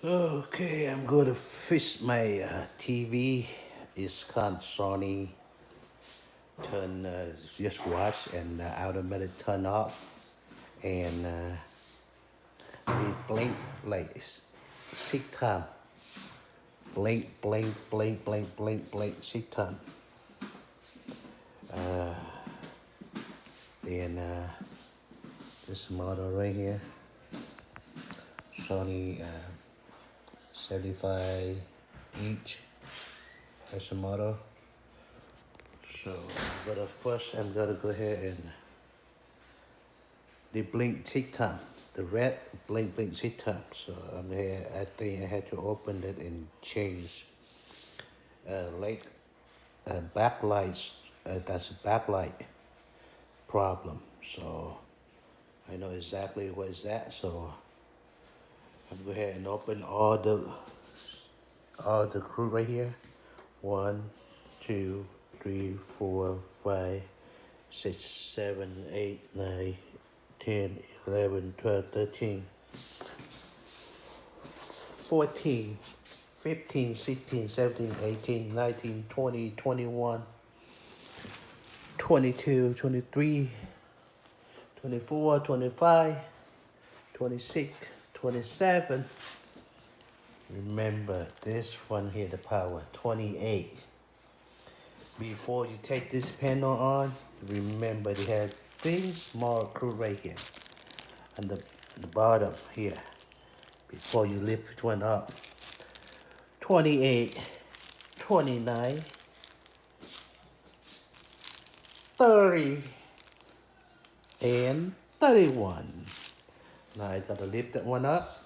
Okay, I'm going to fix my TV. It's called Sony. Turn just watch and automatic turn off, and it blink like 6 times. Blink, blink, blink, blink, blink, blink 6 times. Then this model right here, Sony 75 inch. That's the model. So, but first I'm gonna go ahead and they blink 6 times. The red blink 6 times. So I'm here. I think I had to open it and change light backlights. That's a backlight problem. So I know exactly what is that. So I'm go ahead and open all the crew right here. 1, 2, 3, 4, 5, 6, 7, 8, 9, 10, 11, 12, 13, 14, 15, 16, 17, 18, 19, 20, 21, 22, 23, 24, 25, 26, 27. Remember this one here, the power, 28. Before you take this panel on, remember they have 3 small screw right here on the bottom here. Before you lift one up, 28, 29, 30, and 31. Now I gotta lift that one up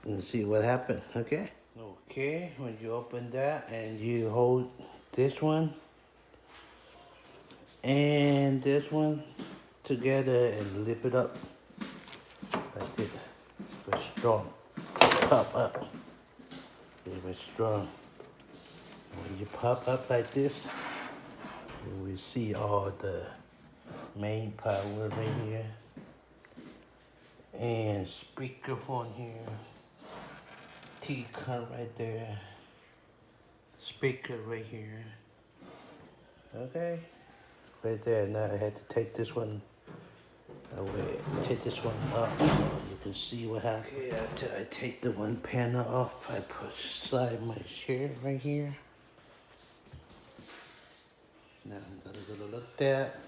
and see what happened, okay? Okay, when you open that and you hold this one and this one together and lift it up like this. Very strong. Pop up. Very strong. When you pop up like this, you will see all the main power right here and speakerphone here. T-con right there. Speaker right here. Okay. Right there. Now I had to take this one away. Take this one up so you can see what happened. Okay, after I take the one panel off, I put aside my chair right here. Now I'm gonna look at that.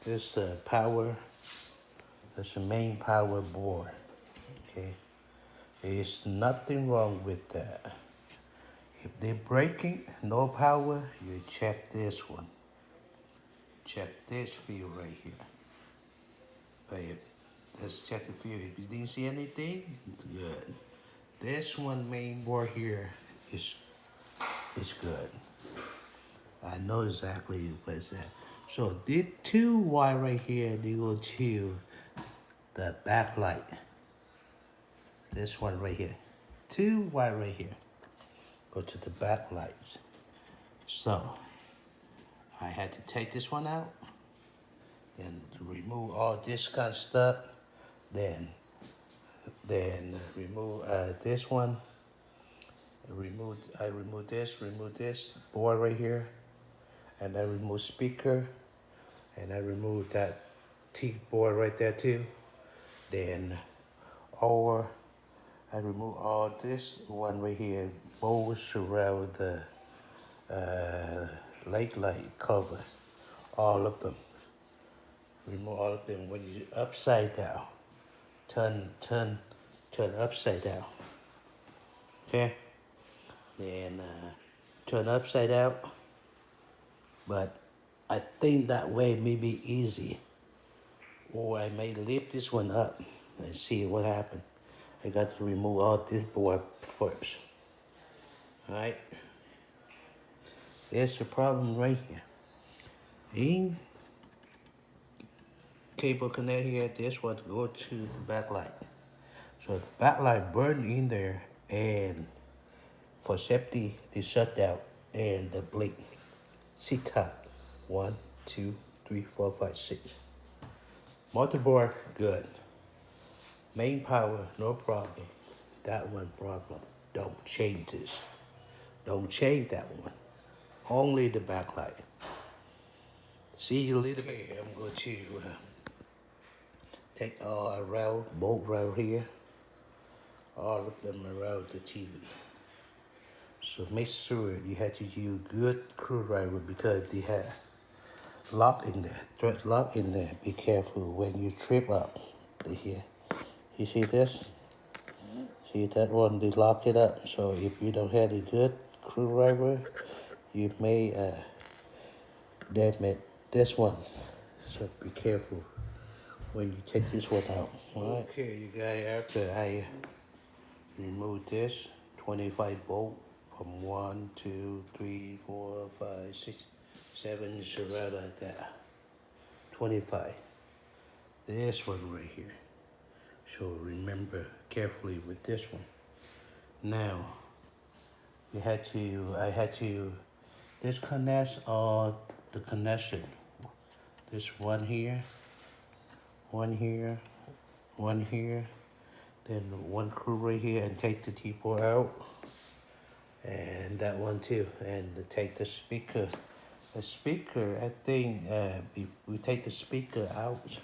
This power. That's the main power board. Okay. There's nothing wrong with that. If they're breaking, no power, you check this one. Check this field right here. Babe, let's check the field. If you didn't see anything, good. This one main board here is good. I know exactly what's that. So the 2 wire right here, they go to the backlight. This one right here. 2 wire right here go to the backlights. So I had to take this one out and remove all this kind of stuff. Then remove this one. I remove this board right here, and I remove speaker, and I remove that T board right there too. Then I remove all this one right here, bows around the light cover, all of them. Remove all of them. When you upside down, turn upside down. Okay. Then turn upside out. But I think that way may be easy. Or I may lift this one up and see what happened. I got to remove all this board first. Alright. There's the problem right here. In cable connect here, this one to go to the backlight. So the backlight burned in there, and for safety, they shut down and the blink. See top. 1, 2, 3, 4, 5, 6. Motherboard, good. Main power, no problem. That one problem. Don't change this. Don't change that one. Only the backlight. See you later. Okay, I'm going to take all around, both around here, all of them around the TV. So make sure you have to use good screwdriver because they have lock in there, thread lock in there. Be careful when you trip up. Here, you see this? See that one? They lock it up. So if you don't have a good screwdriver, you may damage this one. So be careful when you take this one out. All right. Okay, you guys. After I remove this 25 bolt from 1, 2, 3, 4, 5, 6, 7, it's around like that. 25. This one right here. So remember carefully with this one. Now, I had to disconnect all the connection. This one here, one here, one here, then one screw right here and take the T-port out. And that one too, and take the speaker. The speaker, I think, if we take the speaker out,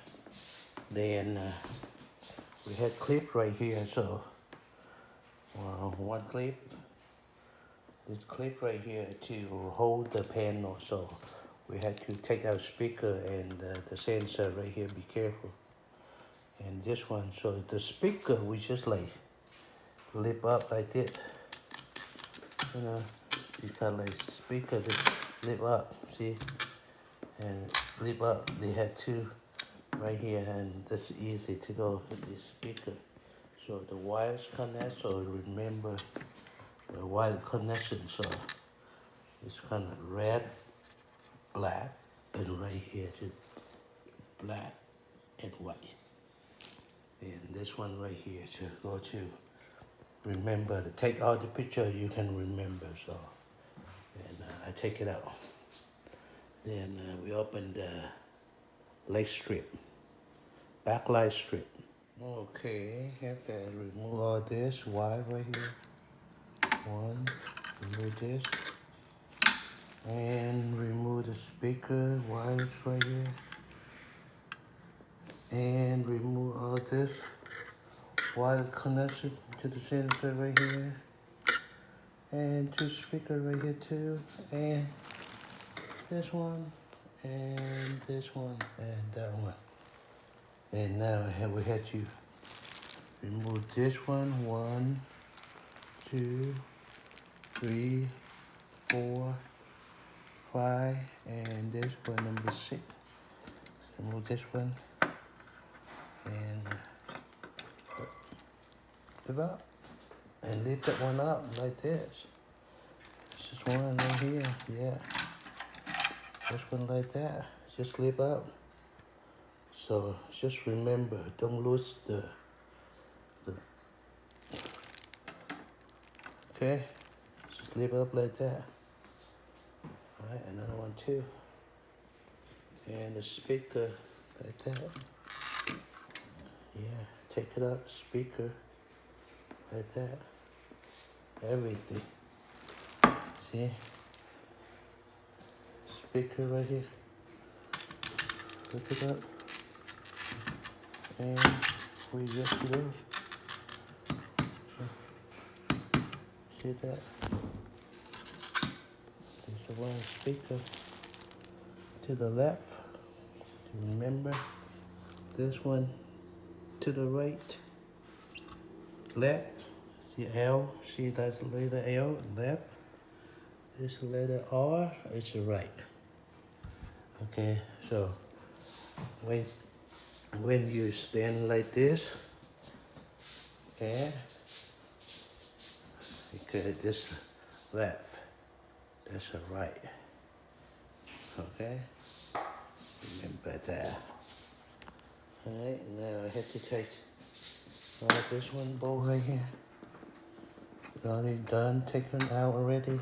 then we had clip right here, so one clip, this clip right here to hold the panel, so we had to take out speaker and the sensor right here, be careful. And this one, so the speaker, we just like lift up like this. You know, you kind of like speaker just lift up, see? And lift up, they had two right here, and that's easy to go with this speaker. So the wires connect, so remember the wire connection, so it's kind of red, black, and right here too, black and white. And this one right here to go to remember to take out the picture, you can remember, so. And I take it out. Then we open the light strip, backlight strip. Okay, have to remove all this wire right here. One, remove this. And remove the speaker wires right here. And remove all this wire connection to the sensor right here. And two speakers right here too. And this one. And this one. And that one. And now we had to remove this one. 1, 2, 3, 4, 5. And this one, number 6. Remove this one. And lift up. And lift that one up like this. This is one right here, yeah. This one like that. Just lift up. So just remember, don't lose the okay? Just lift up like that. Alright, another one too. And the speaker like that. Yeah, take it up, speaker like that. Everything. See? Speaker right here. Look it up. And we just do. See that? There's the one speaker to the left. Remember this one to the right. Left. See L. See that's the letter L. Left. This letter R. It's right. Okay. So when you stand like this, okay, because this left, that's a right, okay, remember that. Alright, now I have to take this one bolt right here, already done, taken out already,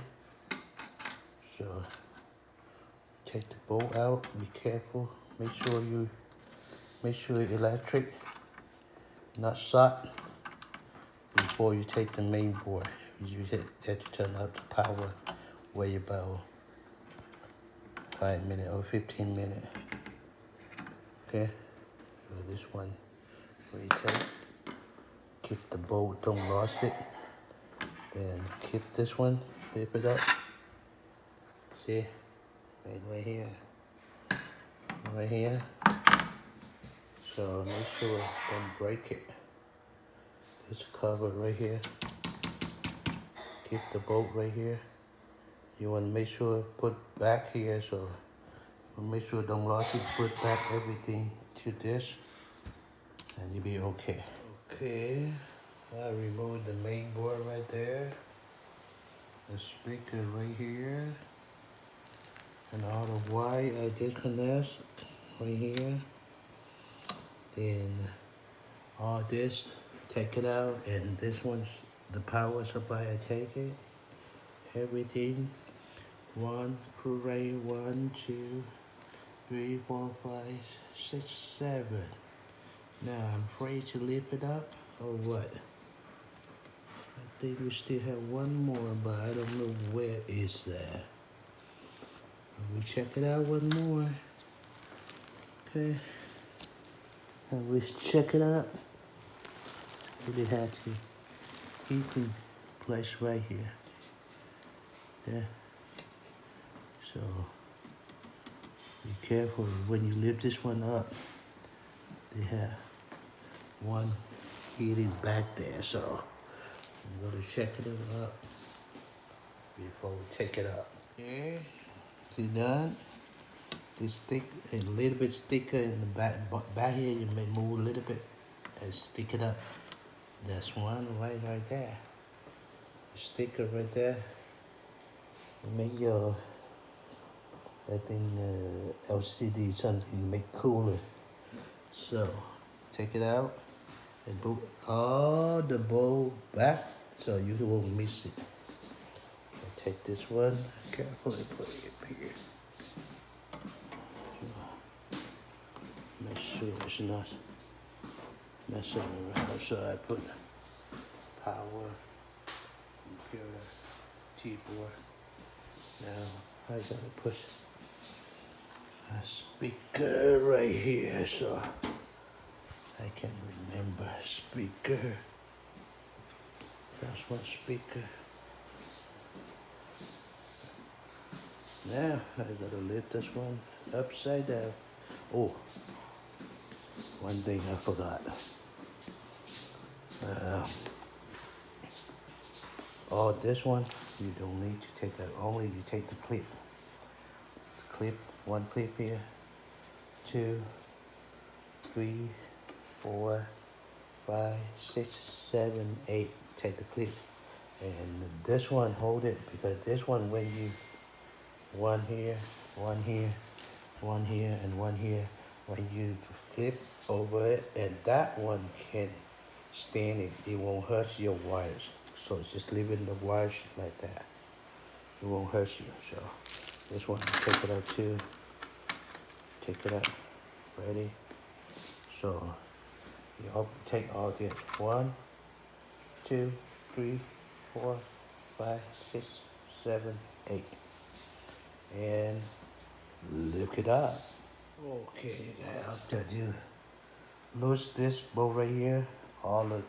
so take the bolt out, be careful, make sure electric, not shot. Be before you take the main board. You have to turn up the power, wait about 5 minutes or 15 minutes. Okay, so this one, where you take, keep the bolt, don't lose it. Then keep this one, flip it up. See, right here, right here. So make sure don't break it. It's covered right here. Keep the bolt right here. You want to make sure put back here, so make sure don't lose it. Put back everything to this, and you'll be okay. Okay, I removed the main board right there. The speaker right here, and all the wire I disconnect right here. Then all this, take it out, and this one's the power supply. I take it, everything. One screw right, 1, 2, 3, 4, 5, 6, 7. Now I'm afraid to lift it up or what? I think we still have one more, but I don't know where is that. We check it out one more. Okay. And we check it out. We have to keep the place right here. Yeah. So be careful when you lift this one up. They have one heating back there, so I'm gonna check it up before we take it up. Okay, see that? This thick, a little bit thicker in the back here. You may move a little bit and stick it up. That's one right there. Sticker right there. Make your, I think LCD something make cooler. So take it out and put all the bowl back so you won't miss it. I'll take this one, carefully put it here. Make sure it's not messing around. So I put power, computer, keyboard. Now I gotta put a speaker right here so I can remember speaker. That's one speaker. Now I gotta lift this one upside down. Oh, one thing I forgot. This one, you don't need to take that. Only you take the clip. One clip here. 2, 3, 4, 5, 6, 7, 8. Take the clip. And this one, hold it, because this one, when you, one here, one here, one here, and one here, when you flip over it, and that one can stand it, it won't hurt your wires. So just leaving the wires like that. It won't hurt you. So this one, take it out too. Take it out. Ready? So you take all this. 1, 2, 3, 4, 5, 6, 7, 8. And lift it up. Okay, after you lose this bow right here, all the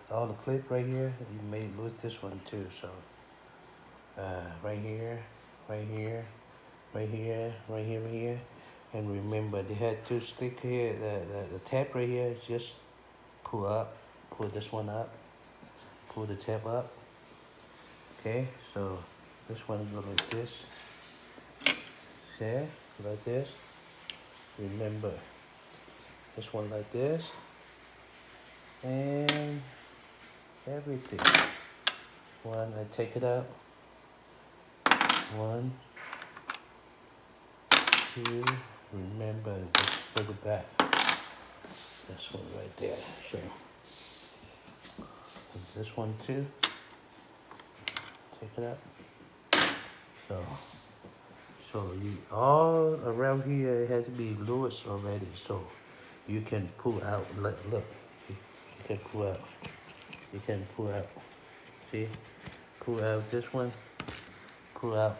clip right here, you may lose this one too. So right here, right here, right here, right here, right here. And remember, they had 2 stick here. The tab right here, just pull up, pull this one up, pull the tab up. Okay, so this one go like this. Okay, like this. Remember, this one like this. And everything. One, I take it out. 1, 2. Remember, just put it back. This one right there. So this one too. Take it out. So you all around here, it has to be loose already, so you can pull out. Look, you can pull out. You can pull out. See, pull out this one, pull out,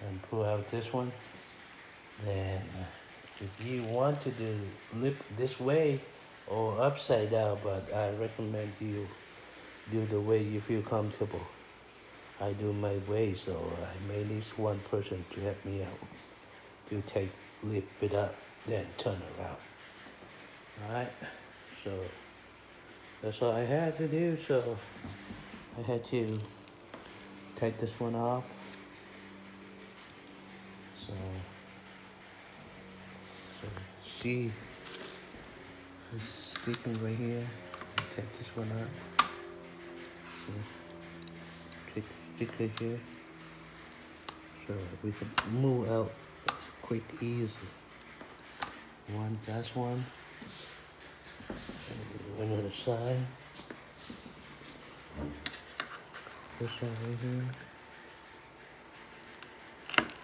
and pull out this one. Then, if you want to do lip this way or upside down, but I recommend you do the way you feel comfortable. I do my way, so I may need one person to help me out. To take, lift it up, then turn around. Alright, so that's all I had to do, so I had to take this one off. So see, it's sticking right here. Take this one out. See, take the sticker here. So we can move out quick, easy. That's one. And another side. This one right here.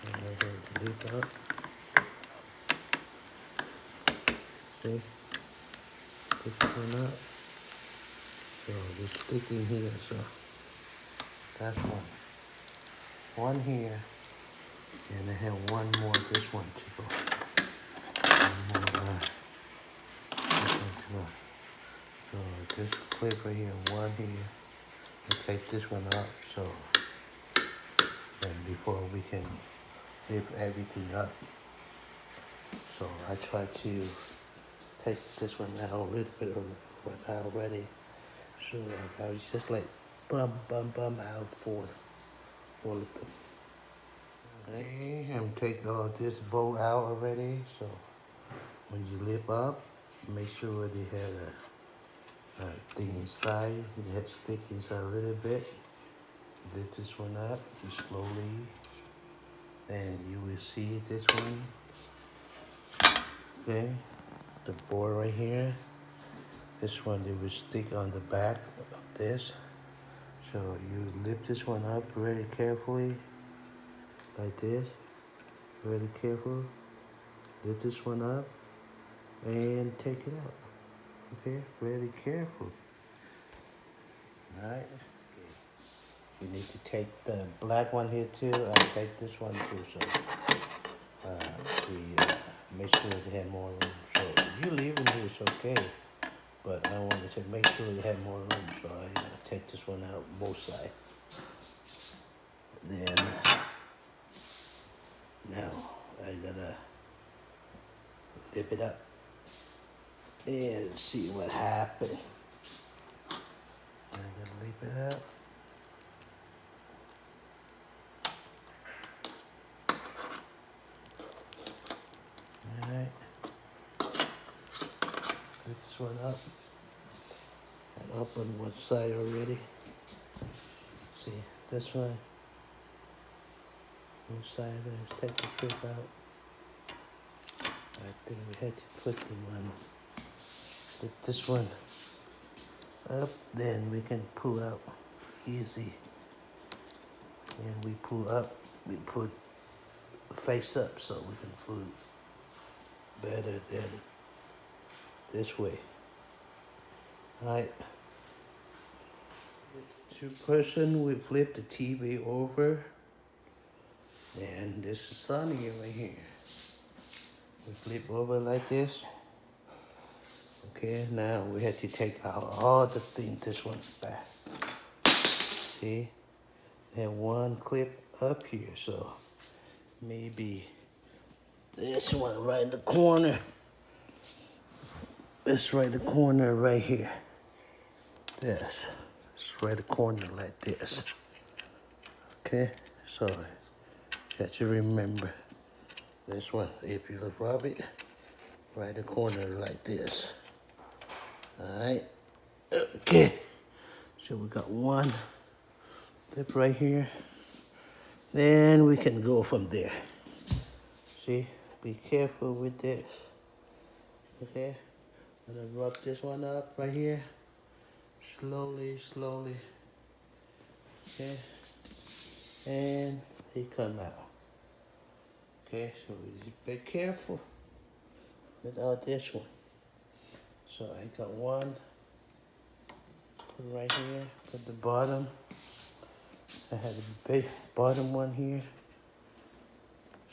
And I'm going to leave out. See? Pick this one up. So it's sticking here, so that's one. One here. And I have one more, this one to go. One more, this one to go. So this clip right here, one here. I'll take this one up, so and before we can lift everything up. So I try to take this one out a little bit of what I already. So I was just like bum out for the. Okay, I'm taking all this bolt out already. So when you lift up, make sure they have a thing inside. You have stick inside a little bit. Lift this one up just slowly, and you will see this one. Okay, the board right here. This one they will stick on the back of this. So you lift this one up really carefully, like this. Really careful. Lift this one up and take it out. Okay, really careful. All right. You need to take the black one here too. I'll take this one too. So make sure they have more room. So if you leave in here, it's okay. But I wanted to make sure they have more room, so I take this one out both sides. Then now I gotta lift it up and see what happened. I gotta lift it up. Alright. Lift this one up. And up on one side already. See, this one. One side, let's take the clip out. I think we had to put this one up, then we can pull out easy. And we pull up, we put face up so we can pull better than this way. Alright. Two-person, we flip the TV over. And this is Sony right here. We flip over like this. Okay, now we have to take out all the things, this one's back. See? And one clip up here, so maybe this one right in the corner. This right in the corner right here. This. It's right in the corner like this. Okay, so you have to remember this one. If you rub it, right in the corner like this. Alright. Okay. So we got one clip right here. Then we can go from there. See? Be careful with this. Okay? I'm gonna rub this one up right here. Slowly, slowly. Okay? And they come out. Okay, so just be careful without this one. So I got one Put right here. Put the bottom. I had the big bottom one here.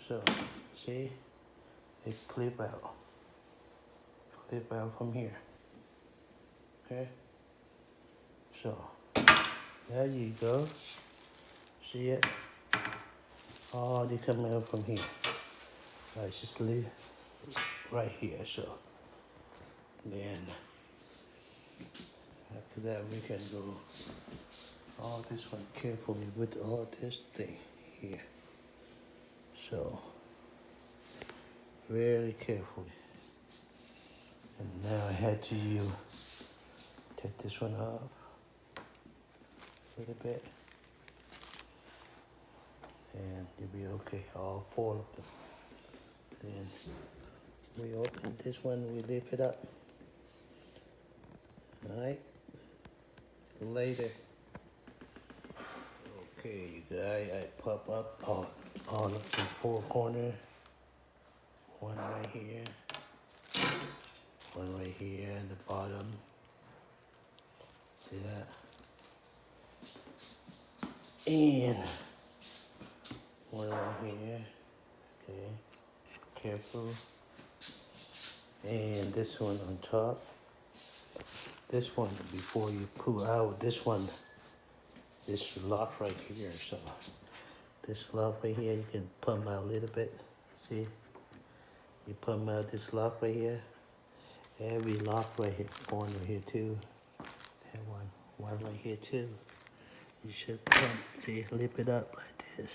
So, see? They clip out. Clip out from here. Okay? So, there you go. See it? Oh, they come out from here. Alright, just leave right here. So, then after that we can go all this one carefully with all this thing here. So, very carefully. And now I had to take this one off a little bit. And you'll be okay, all four of them. Then we open this one, we lift it up. Alright, later. Okay, you guys, I pop up all of the four corners. One right here, one right here at the bottom. See that? And one right here. Okay, careful. And this one on top. This one, before you pull out, this one, this lock right here. So this lock right here, you can pump out a little bit. See? You pump out this lock right here. Every lock right here, one right here too. That one right here too. You should pump, see, lift it up like this.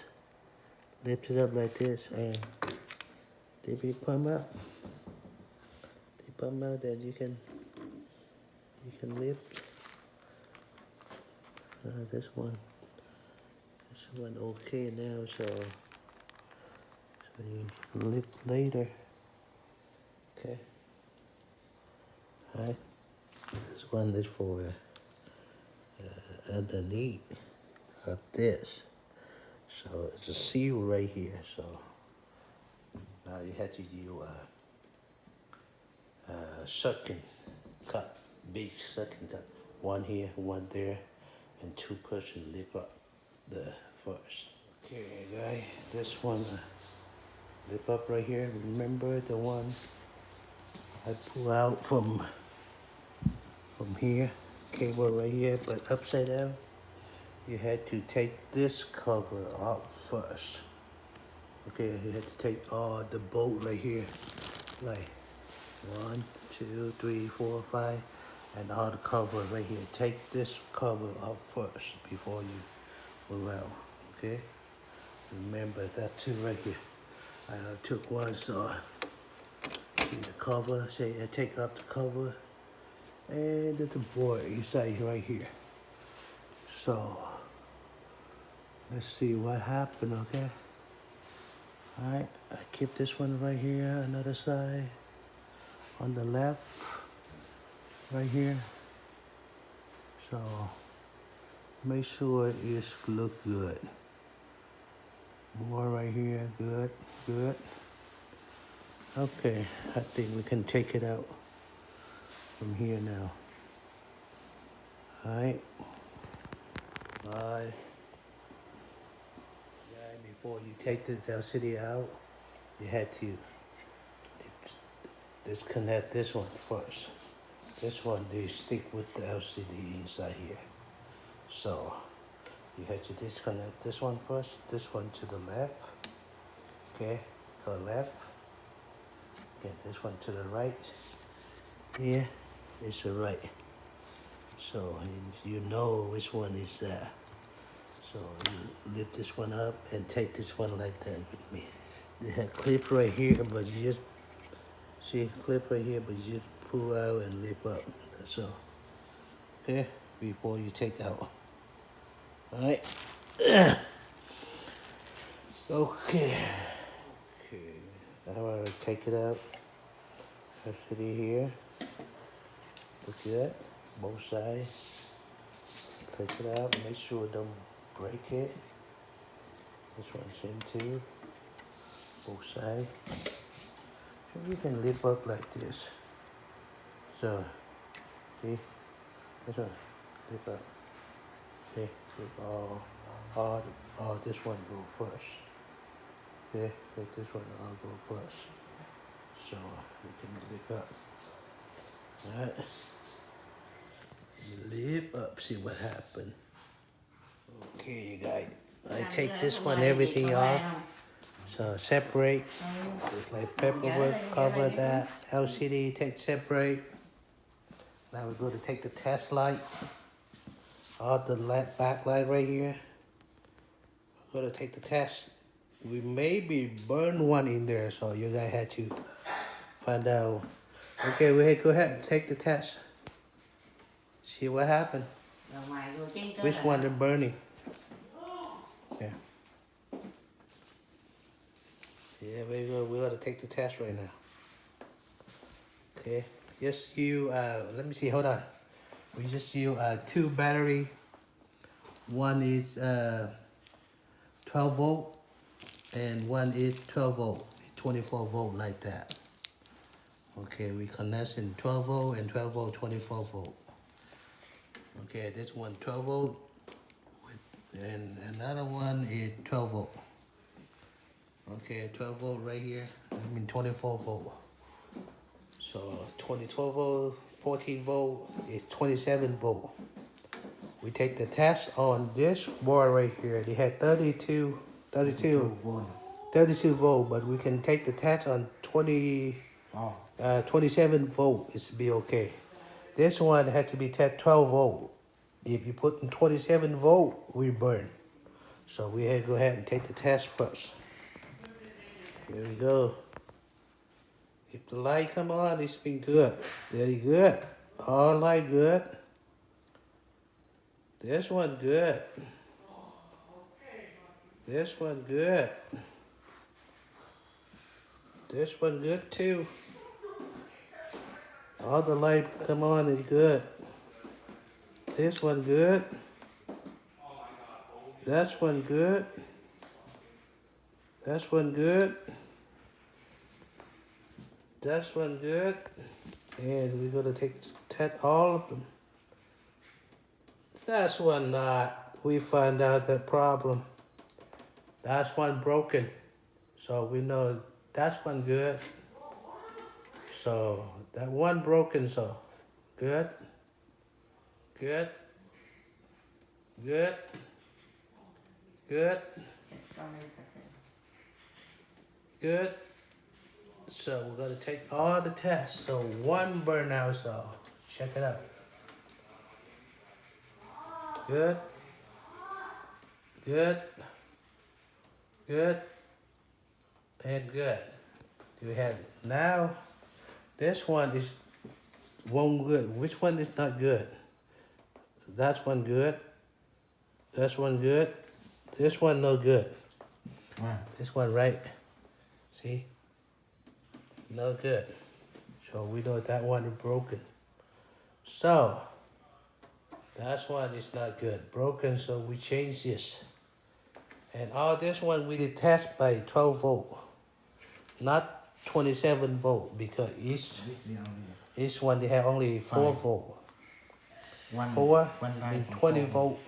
Lift it up like this, and they be pump out. They pump out that you can lift. This one okay now, so you lift later. Okay. Alright. This one is for underneath of this. So it's a seal right here. So now you have to use suction cup, big suction cup. One here, one there, and two person lift up the first. Okay, guys, this one lift up right here. Remember the one I pull out from here, cable right here, but upside down. You had to take this cover off first. Okay, you had to take all the bolt right here, like 1, 2, 3, 4, 5, and all the cover right here. Take this cover off first before you move out. Okay, remember that too right here. I took one, so see the cover. Say I take up the cover, and the board inside right here. So let's see what happened. Okay. All right, I keep this one right here, another side on the left, right here. So make sure it looks good. More right here, good, good. Okay, I think we can take it out from here now. All right, bye. Before you take this LCD out, you had to disconnect this one first. This one, they stick with the LCD inside here. So you had to disconnect this one first, this one to the left. Okay, go left. Get this one to the right. Here is the right. So you know which one is that. So you lift this one up and take this one like that with me. You have clip right here, but you just see clip right here, but you just pull out and lift up. That's all. Okay, before you take out. All right. Okay. Okay. Now I take it out. Put it here. Look at that. Both sides. Take it out. Make sure it don't break it. This one's in too. Both sides. So you can lift up like this. So, see? This one. Flip up. Okay, flip all this one go first. Okay, let this one all go first. So we can flip up. Alright. Lift up, see what happened. Okay, you guys. I take this one, everything off. So separate. Just like paperwork, cover that. LCD, take separate. Now we're going to take the test light. All the backlight right here. We're going to take the test. We maybe burn one in there, so you guys had to find out. Okay, go ahead and take the test. See what happened. Which one is burning? Yeah. Yeah, we gotta take the test right now. Okay. Just use let me see, hold on. We just use 2 battery. One is 12 volt and one is 12 volt, 24 volt like that. Okay, we connect in 12 volt and 12 volt, 24 volt. Okay, this one 12 volt and another one is 12 volt. Okay, 12 volt right here. I mean 24 volt. So 24 volt, 14 volt is 27 volt. We take the test on this board right here. They had 32 volt, but we can take the test on 27 volt. It's be okay. This one had to be test 12 volt. If you put in 27 volt, we burn. So we had to go ahead and take the test first. There we go. If the light come on, it's been good. Very good. All light good. This one good. This one good. This one good too. All the light come on is good. This one good. That's one good. That's one good. That's one good. And we're gonna test all of them. That's one not. We find out the problem. That's one broken. So we know that's one good. So that one broken, so good. Good. Good. Good. Good. So we're gonna take all the tests. So one burnout, so check it out. Good. Good. Good. And good. We have now this one is one good. Which one is not good? That's one good. That's one good. This one no good. Wow. This one right. See? No good. So we know that one is broken. So that one is not good. Broken, so we change this. And all this one we did test by 12 volt. Not 27 volt because each one they have only 4 volt. 4 and 20 volt.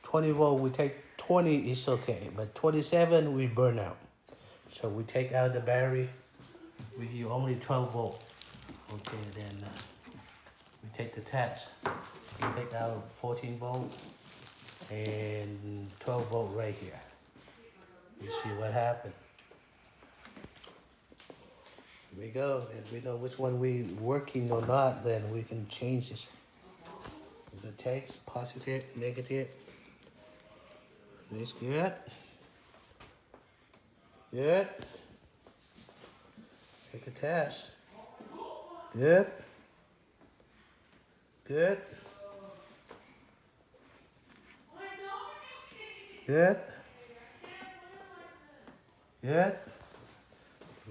20 volt we take 20 is okay, but 27 we burn out. So we take out the battery. We use only 12 volt. Okay, then we take the test. We take out 14 volt and 12 volt right here. You see what happened. Here we go. And we know which one we working or not, then we can change this. The text, positive, negative. This good. Good. Take a test. Good. Good. Good. Good.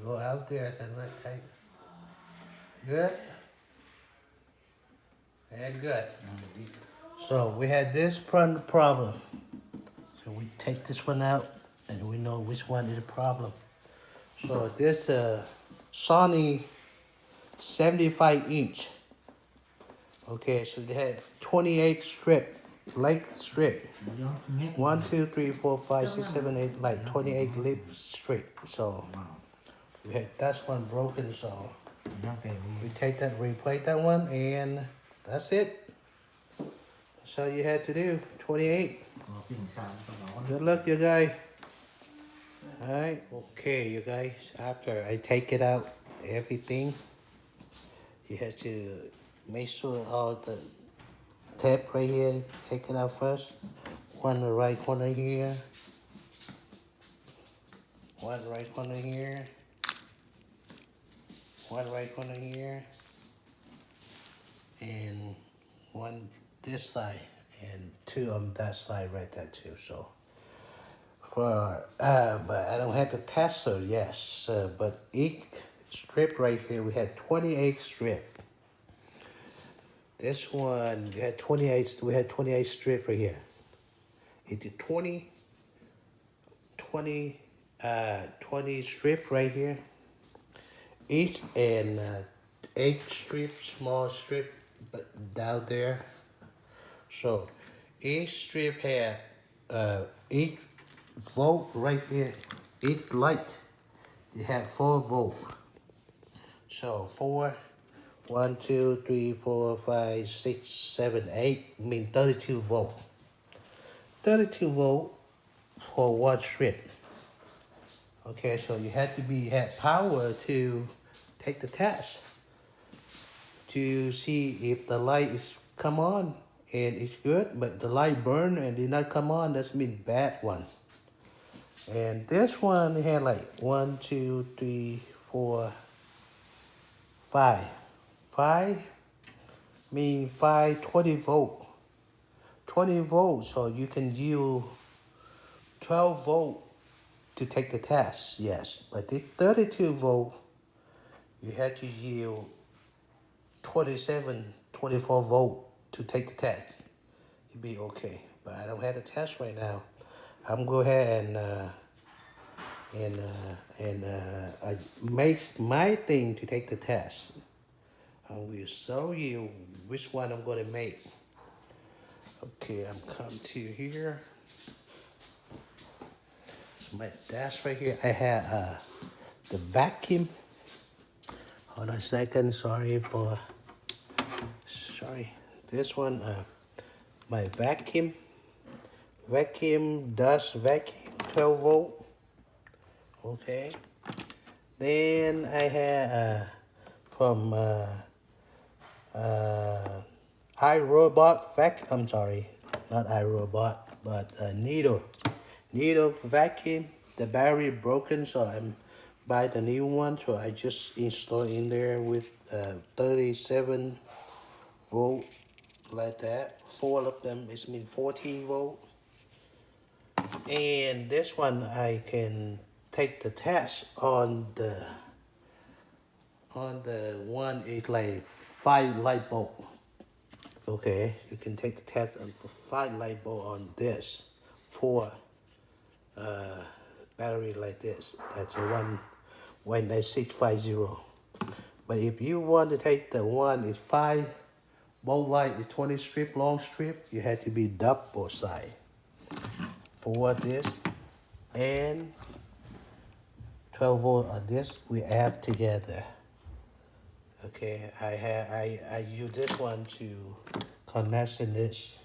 Go out there and let take. Good. And good. So we had this problem. So we take this one out and we know which one is the problem. So this Sony 75 inch. Okay, so they had 28 strip, like strip. 1, 2, 3, 4, 5, 6, 7, 8, like 28 lip strip. So we had that's one broken, so we take that, replace that one, and that's it. That's all you had to do. 28. Good luck, you guys. Alright, okay, you guys. After I take it out, everything, you have to make sure all the tape right here, take it out first. One in the right corner here. One right corner here. One right corner here. And one this side. And two on that side right there too. So for but I don't have the tassel, yes. But each strip right here, we had 28 strip. This one we had 28. We had 28 strip right here. It did 20 strip right here. Each and 8 strip, small strip, but down there. So each strip had each volt right here. Each light, you have 4 volt. So 4, 1, 2, 3, 4, 5, 6, 7, 8. I mean 32 volt. 32 volt for one strip. Okay, so you had to have power to take the test to see if the light is come on and it's good, but the light burn and did not come on, that's mean bad one. And this one had like 1, 2, 3, 4, 5. 5 mean 20 volt. 20 volts, so you can use 12 volt to take the test, yes. But the 32 volt, you have to use 27, 24 volt to take the test. You'll be okay. But I don't have the test right now. I'm go ahead and I make my thing to take the test. I will show you which one I'm going to make. Okay, I'm come to here. So my dash right here. I have the vacuum. Hold on a second. Sorry. This one. My vacuum. Dust vacuum. 12 volt. Okay. Then I have from iRobot vacuum. I'm sorry, not iRobot, but needle vacuum. The battery broken, so I'm buy the new one. So I just install in there with 37 volt like that. 4 of them is mean 14 volt. And this one I can take the test on the one is like 5 light bulb. Okay, you can take the test on 5 light bulb on this 4 battery like this. That's a 19650. But if you want to take the one is 5 volt light is 20 strip long strip, you have to be double side for this and 12 volt on this. We add together. Okay, I use this one to connect in this,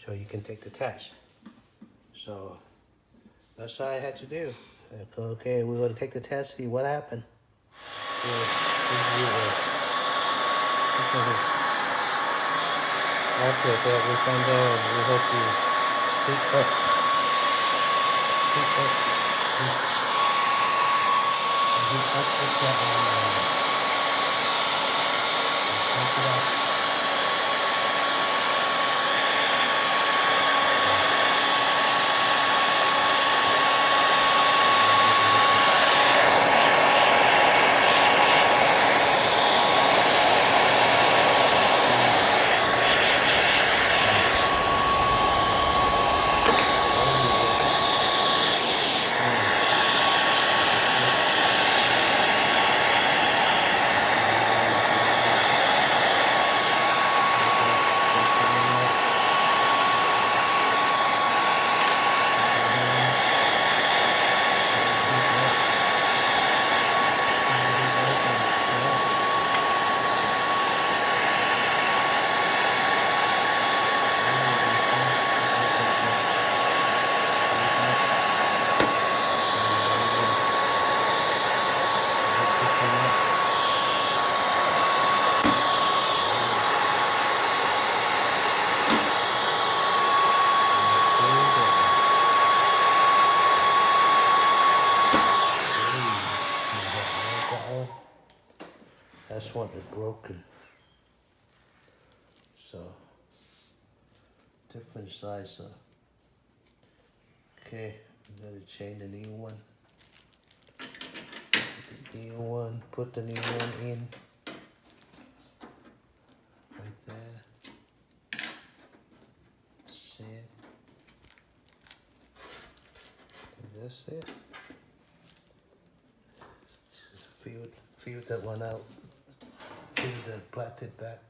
so you can take the test. So that's all I had to do. Okay, we're gonna take the test, see what happened. After that, we find out. We hope you keep up. broken. So different size. So okay, we gotta change the new one. Put the new one. Put the new one in. Right there. See it? And that's it. Feel that one out. Feel the plastic back.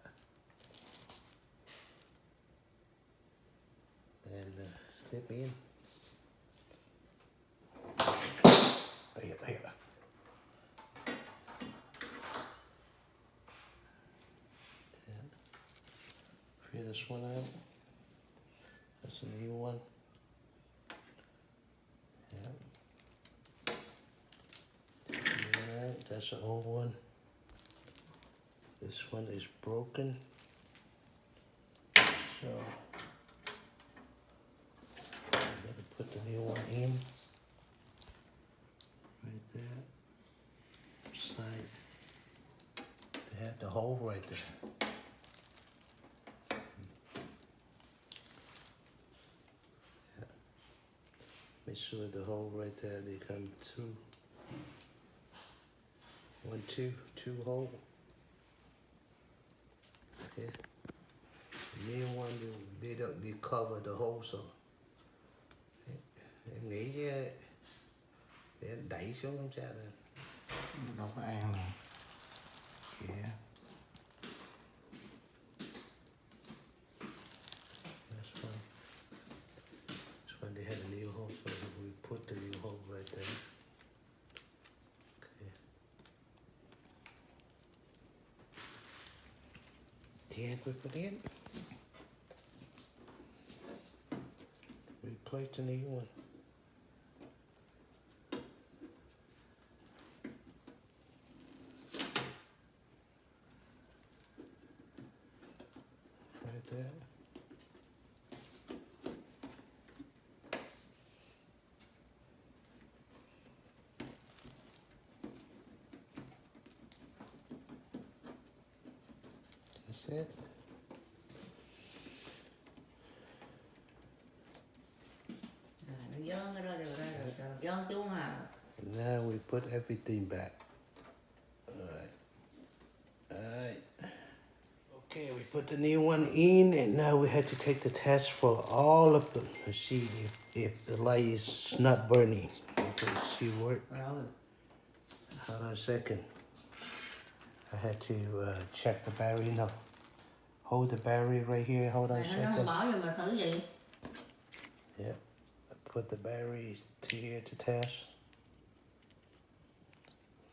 And slip in. There. Feel this one out. That's a new one. Yeah. Alright, that's an old one. This one is broken. So I'm gonna put the new one in. Right there. Side. They have the hole right there. Yeah. Make sure the hole right there, they come two. 1, 2, 2 hole. Okay. The new one they cover the hole so. Em nghĩ để đẩy xuống không sao đâu. Đâu có ăn nè. Yeah. That's fine. That's why they had a new hole, so we put the new hole right there. Okay. Then we put in. Replace the new one. Right there. That's it. Dơn cái đó được rồi, dơn chú hả? And now we put everything back. Alright. Alright. Okay, we put the new one in, and now we had to take the test for all of them to see if the light is not burning. Okay, see work. Rồi. Hold on a second. I had to check the battery. No. Hold the battery right here. Hold on a Mày nó không second. bỏ vô mà thử gì? Yep. Put the battery to here to test.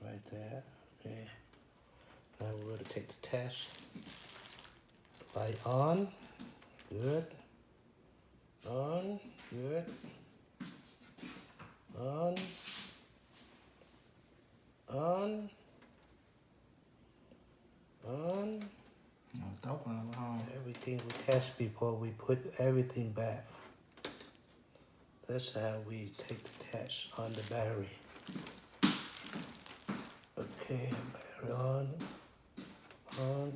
Right there. Okay. Now we're going to take the test. Light on. Good. On. Good. On. On. On. Tốt rồi không? Everything we test before we put everything back. That's how we take the test on the battery. Okay, battery on. On.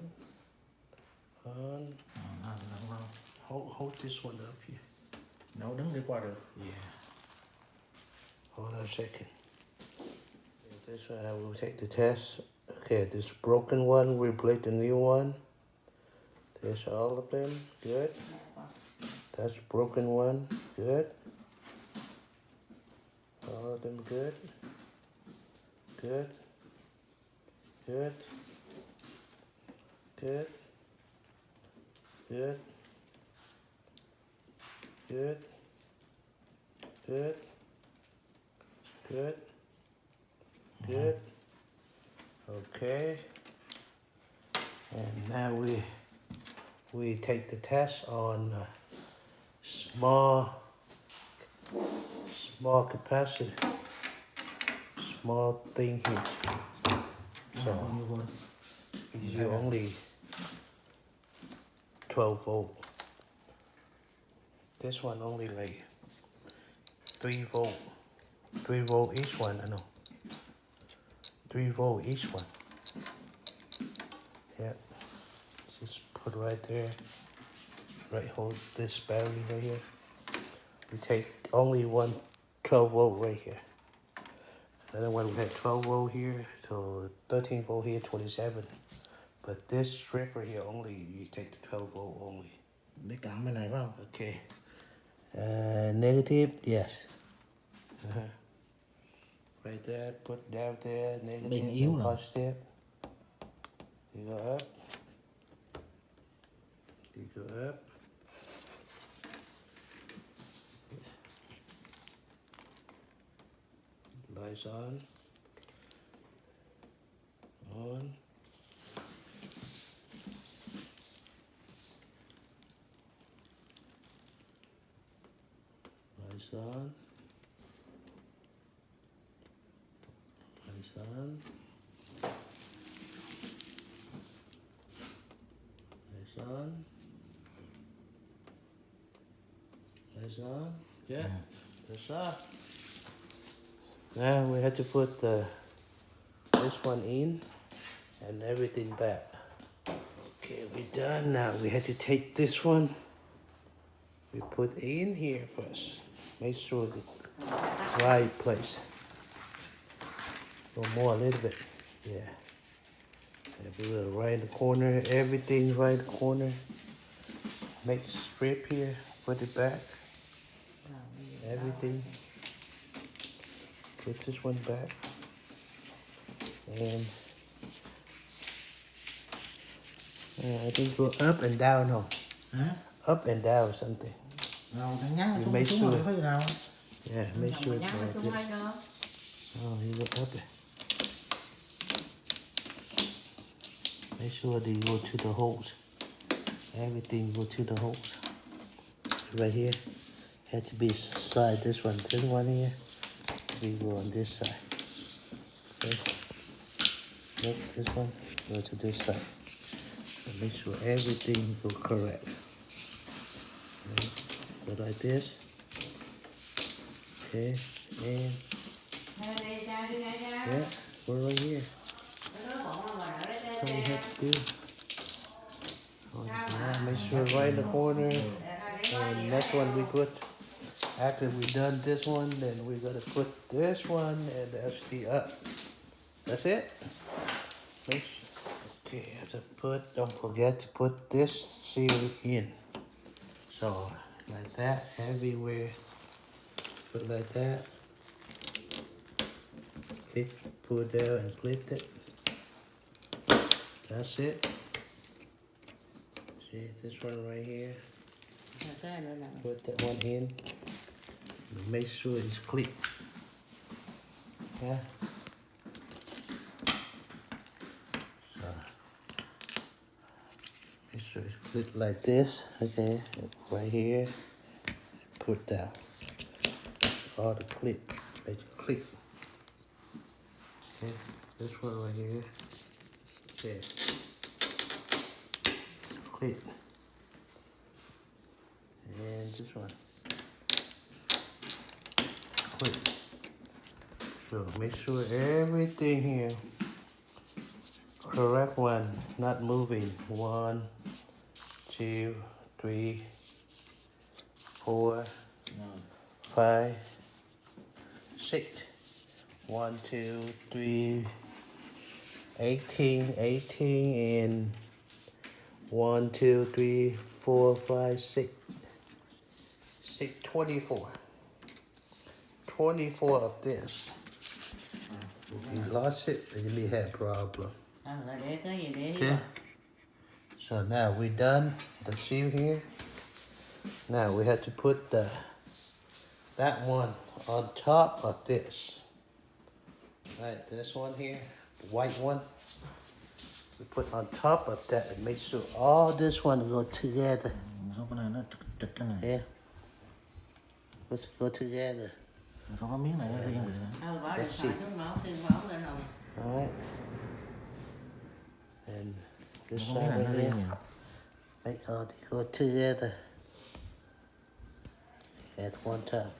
Hold this one up here. Đâu đứng đi qua được. Yeah. Hold on a second. This one, I will take the test. Okay, this broken one, we replace the new one. There's all of them. Good. That's broken one. Good. All of them good. Good. Good. Good. Good. Good. Good. Good. Good. Okay. And now we take the test on small capacity, small thing here. So you only 12 volt. This one only like 3 volt. 3 volt each one, I know. 3 volt each one. Yep. Just put right there. Right, hold this battery right here. We take only one 12 volt right here. The other one we had 12 volt here, so 13 volt here, 27. But this strip right here only, you take the 12 volt only. Để cắm bên này phải không? Okay. Negative, yes. Right there, put down there, negative Bên yếu and rồi. positive. You go up. You go up. Lights on. On. Lights on. Lights on. Lights on. Lights on. Yeah. That's off. Now we have to put this one in and everything back. Okay, we're done now. We have to take this one. We put in here first. Make sure the right place. Go more a little bit. Yeah. And we will right in the corner. Everything right in the corner. Make strip here. Put it back. Everything. Put this one back. And I think go up and down, no? Hả? Up and down something. Rồi thằng nhắn You xuống make xuống sure. rồi phải nào? Yeah, make sure it's nhắn like chung this. hay không? Oh, you go up there. Make sure they go to the holes. Everything go to the holes. Right here. Had to be side this one. This one here. We go on this side. Okay. Nope, this one go to this side. So make sure everything go correct. Okay. Go like this. Okay. And yeah, go right here. That's all you have to do. Oh, yeah, make sure right in the corner. And next one we put, after we done this one, then we're gonna put this one and that's the up. That's it. Make sure, okay, have to put, don't forget to put this seal in. So, like that, everywhere. Put like that. Click, pull down and clip it. That's it. See, this one right here. Cái nữa là Put that one in. Make sure it's clipped. Yeah. So make sure it's clipped like this. Okay. Right here. Put down. All the clip. Make it clip. Okay. This one right here. Okay. Clip. And this one. Clip. So make sure everything here correct one, not moving. 1, 2, 3, 4, 5, 6. 1, 2, 3, 18, 18, and 1, 2, 3, 4, 5, 6. 24. 24 of this. If you lost it, then you may have problem. là để cái gì để Okay. So now we're done the seal here. Now we have to put that one on top of this. Right, this one here, the white one. We put on top of that and make sure all this one go together. Số cái này nó trịch cái này. Yeah. Let's go together. Số cái miếng này nó riêng rồi. bỏ điện thoại xuống máu tiền máu lên rồi. Alright. And this Số cái này side nó right riêng here. rồi. Make all they go together at one time.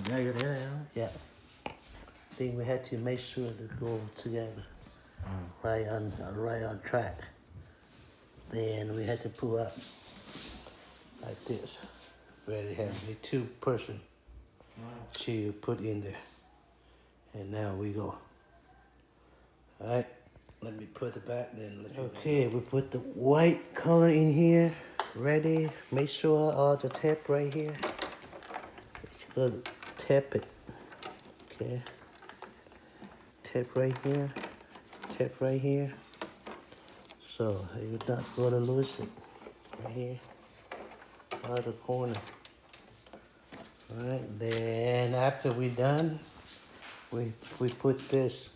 Đây vô để đây đó. Yeah. I think we had to make sure to go together. Right on track. Then we had to pull up like this. Very heavy, 2-person to put in there. And now we go. Alright, let me put it back then. Okay, we put the white color in here. Ready. Make sure all the tape right here. Good. Tap it. Okay. Tape right here. Tape right here. So you're not gonna lose it. Right here. Out of the corner. Alright, then after we're done, we put this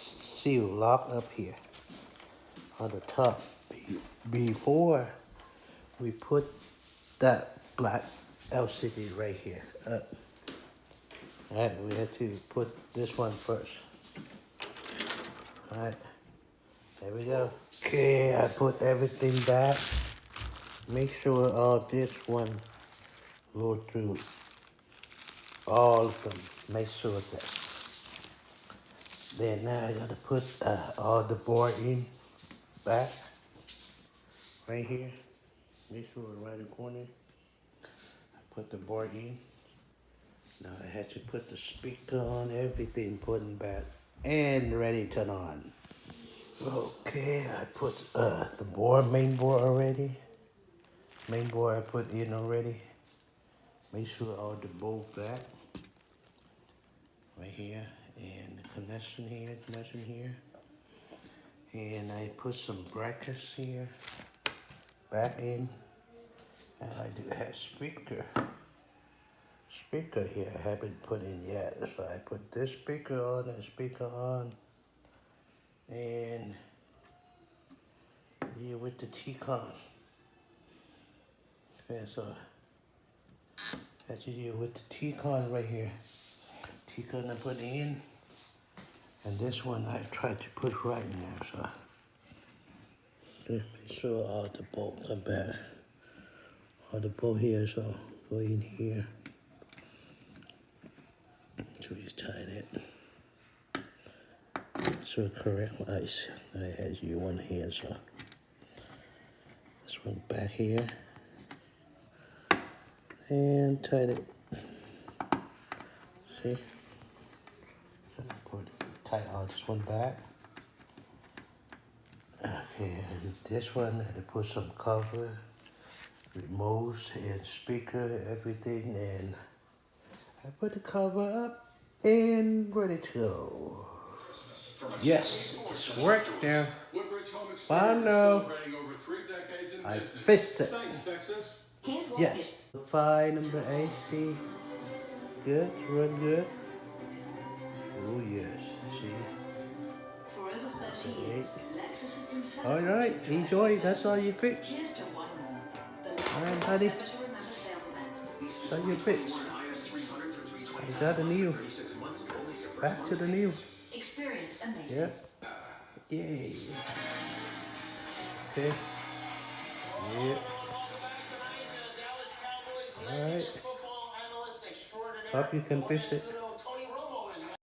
seal lock up here on the top. Before we put that black LCD right here up. Alright, we had to put this one first. Alright, there we go. Okay, I put everything back. Make sure all this one go through all of them. Make sure of that. Then now I gotta put all the board in back. Right here. Make sure it's right in the corner. I put the board in. Now I had to put the speaker on, everything putting back and ready to turn on. Okay, I put the main board already. Main board I put in already. Make sure all the bolts back. Right here, and the connection here. And I put some brackets here, back in. And I do have speaker here I haven't put in yet. So I put this speaker on and speaker on. And here with the T-Con. Okay, so that's here with the T-Con right here. T-Con I put in. And this one I tried to put right in there, so make sure all the bolts come back. All the bolt here, so go in here. So you tie that. So correct ice. I had you one here, so this one back here. And tied it. See? Tie all this one back. Okay, and this one I had to put some cover, remotes and speaker, everything, and I put the cover up and ready to go. Yes, it's worked now. Final. I fixed it. Yes. File number 8, see? Good, run good. Oh yes, see? For over 30 years, Lexus has been selling. Alright, enjoy, that's all you fix. Here's to one more. The Alright, Lexus buddy. Never to Remember sales event. That's all you fix. You got the new. Back to the new. Experience amazing. Yep. Yay. Okay. Yep. Alright. Hope you can fix it.